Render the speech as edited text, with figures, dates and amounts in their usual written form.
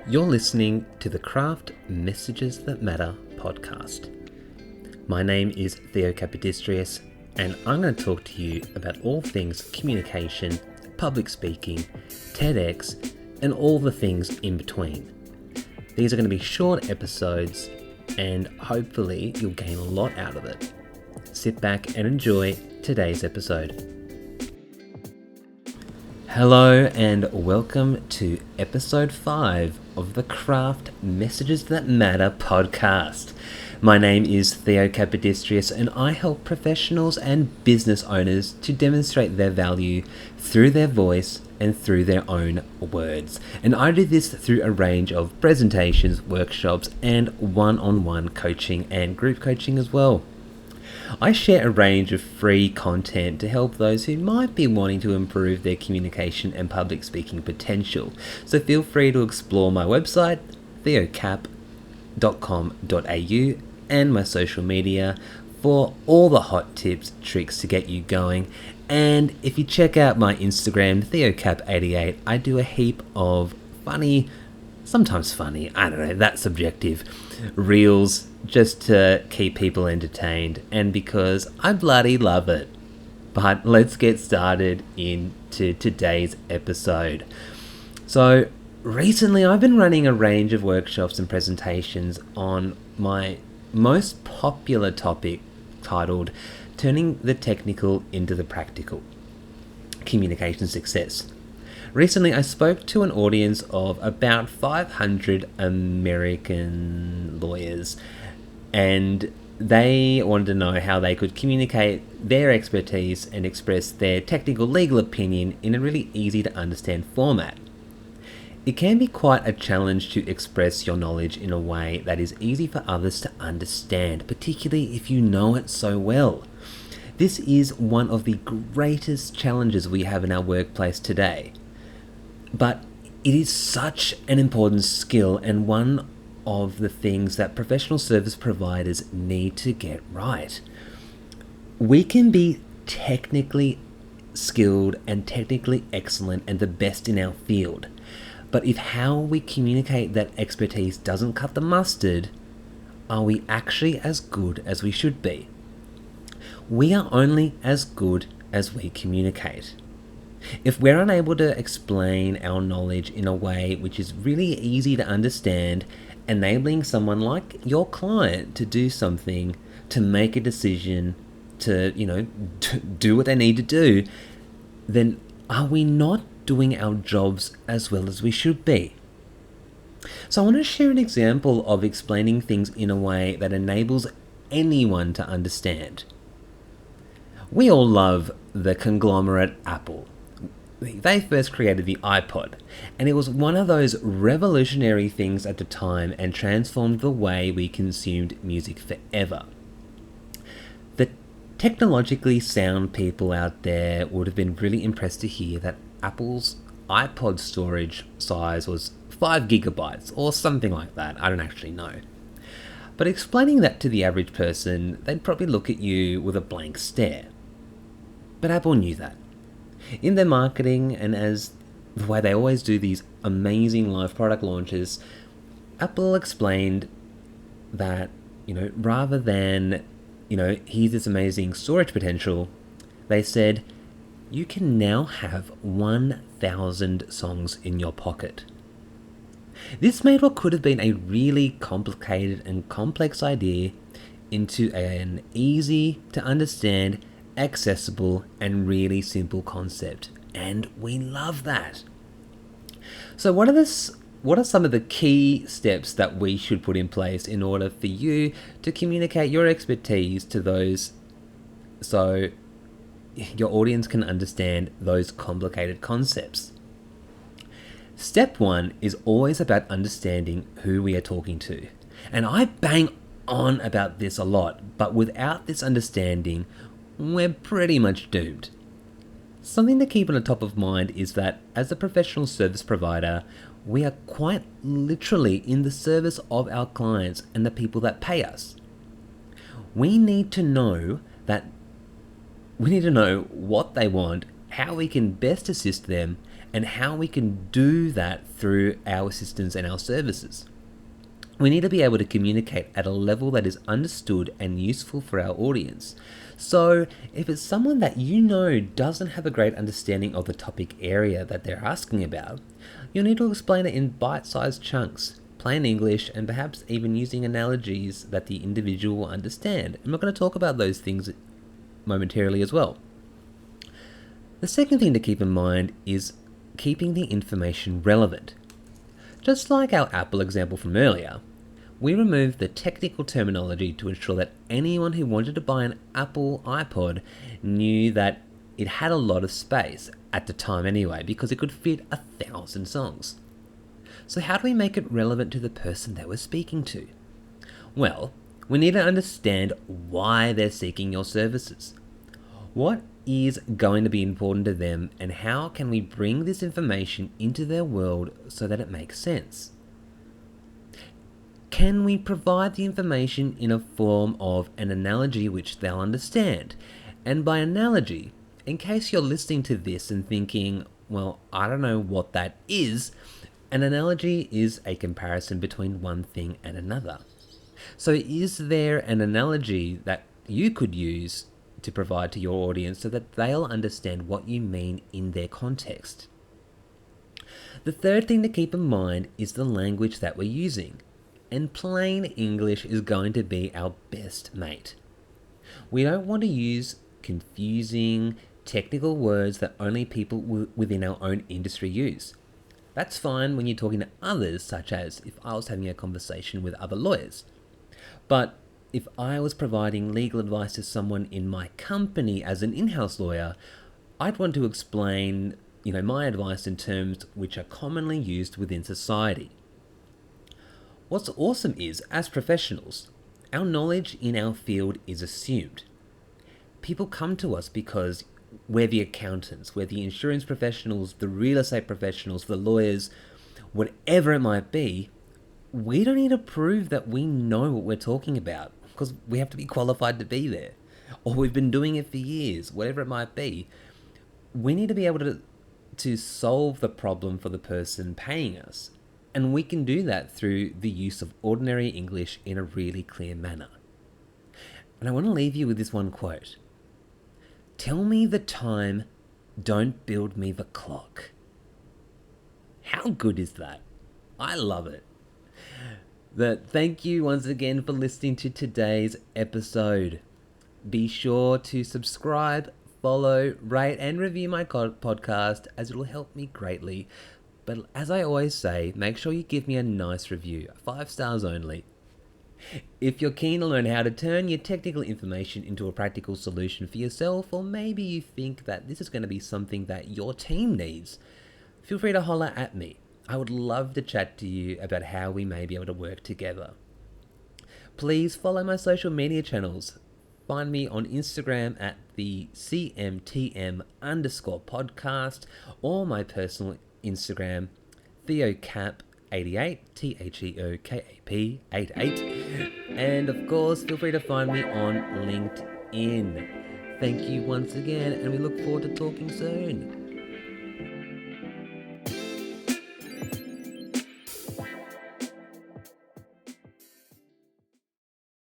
You're listening to the Craft Messages That Matter podcast. My name is Theo Capodistrius, and I'm going to talk to you about all things communication, public speaking, TEDx, and all the things in between. These are going to be short episodes, and hopefully you'll gain a lot out of it. Sit back and enjoy today's episode. Hello and welcome to episode 5 of the Craft Messages That Matter podcast. My name is Theo Capodistrius, and I help professionals and business owners to demonstrate their value through their voice and through their own words. And I do this through a range of presentations, workshops, and one-on-one coaching and group coaching as well. I share a range of free content to help those who might be wanting to improve their communication and public speaking potential. So feel free to explore my website, theocap.com.au, and my social media for all the hot tips, tricks to get you going. And if you check out my Instagram, theocap88, I do a heap of sometimes funny, I don't know, that's subjective, reels just to keep people entertained and because I bloody love it. But let's get started into today's episode. So recently I've been running a range of workshops and presentations on my most popular topic titled Turning the Technical into the Practical, Communication Success. Recently, I spoke to an audience of about 500 American lawyers, and they wanted to know how they could communicate their expertise and express their technical legal opinion in a really easy to understand format. It can be quite a challenge to express your knowledge in a way that is easy for others to understand, particularly if you know it so well. This is one of the greatest challenges we have in our workplace today. But it is such an important skill and one of the things that professional service providers need to get right. We can be technically skilled and technically excellent and the best in our field. But if how we communicate that expertise doesn't cut the mustard, are we actually as good as we should be? We are only as good as we communicate. If we're unable to explain our knowledge in a way which is really easy to understand, enabling someone like your client to do something, to make a decision, to do what they need to do, then are we not doing our jobs as well as we should be? So I want to share an example of explaining things in a way that enables anyone to understand. We all love the conglomerate Apple. They first created the iPod, and it was one of those revolutionary things at the time and transformed the way we consumed music forever. The technologically sound people out there would have been really impressed to hear that Apple's iPod storage size was 5 gigabytes or something like that. I don't actually know. But explaining that to the average person, they'd probably look at you with a blank stare. But Apple knew that. In their marketing and as the way they always do these amazing live product launches, Apple explained that, rather than, here's this amazing storage potential, they said, you can now have 1,000 songs in your pocket. This made what could have been a really complicated and complex idea into an easy to understand, accessible and really simple concept, and we love that. So what are some of the key steps that we should put in place in order for you to communicate your expertise to those so your audience can understand those complicated concepts? Step 1 is always about understanding who we are talking to, and I bang on about this a lot, but without this understanding we're pretty much doomed. Something to keep on the top of mind is that as a professional service provider, we are quite literally in the service of our clients and the people that pay us. We need to know what they want, how we can best assist them, and how we can do that through our systems and our services. We need to be able to communicate at a level that is understood and useful for our audience. So, if it's someone that you know doesn't have a great understanding of the topic area that they're asking about, you'll need to explain it in bite-sized chunks, plain English, and perhaps even using analogies that the individual will understand. And we're going to talk about those things momentarily as well. The second thing to keep in mind is keeping the information relevant. Just like our Apple example from earlier, we removed the technical terminology to ensure that anyone who wanted to buy an Apple iPod knew that it had a lot of space, at the time anyway, because it could fit 1,000 songs. So how do we make it relevant to the person that we're speaking to? Well, we need to understand why they're seeking your services. What is going to be important to them, and how can we bring this information into their world so that it makes sense? Can we provide the information in a form of an analogy which they'll understand? And by analogy, in case you're listening to this and thinking, well, I don't know what that is, an analogy is a comparison between one thing and another. So is there an analogy that you could use to provide to your audience so that they'll understand what you mean in their context? The third thing to keep in mind is the language that we're using, and plain English is going to be our best mate. We don't want to use confusing technical words that only people within our own industry use. That's fine when you're talking to others, such as if I was having a conversation with other lawyers. But if I was providing legal advice to someone in my company as an in-house lawyer, I'd want to explain, my advice in terms which are commonly used within society. What's awesome is, as professionals, our knowledge in our field is assumed. People come to us because we're the accountants, we're the insurance professionals, the real estate professionals, the lawyers, whatever it might be. We don't need to prove that we know what we're talking about, because we have to be qualified to be there, or we've been doing it for years, whatever it might be. We need to be able to solve the problem for the person paying us, and we can do that through the use of ordinary English in a really clear manner. And I want to leave you with this one quote. Tell me the time, don't build me the clock. How good is that? I love it. But thank you once again for listening to today's episode. Be sure to subscribe, follow, rate, and review my podcast, as it will help me greatly. But as I always say, make sure you give me a nice review, 5 stars only. If you're keen to learn how to turn your technical information into a practical solution for yourself, or maybe you think that this is going to be something that your team needs, feel free to holler at me. I would love to chat to you about how we may be able to work together. Please follow my social media channels. Find me on Instagram at the CMTM_podcast, or my personal Instagram, TheoCap88, TheoKap88. And of course, feel free to find me on LinkedIn. Thank you once again, and we look forward to talking soon.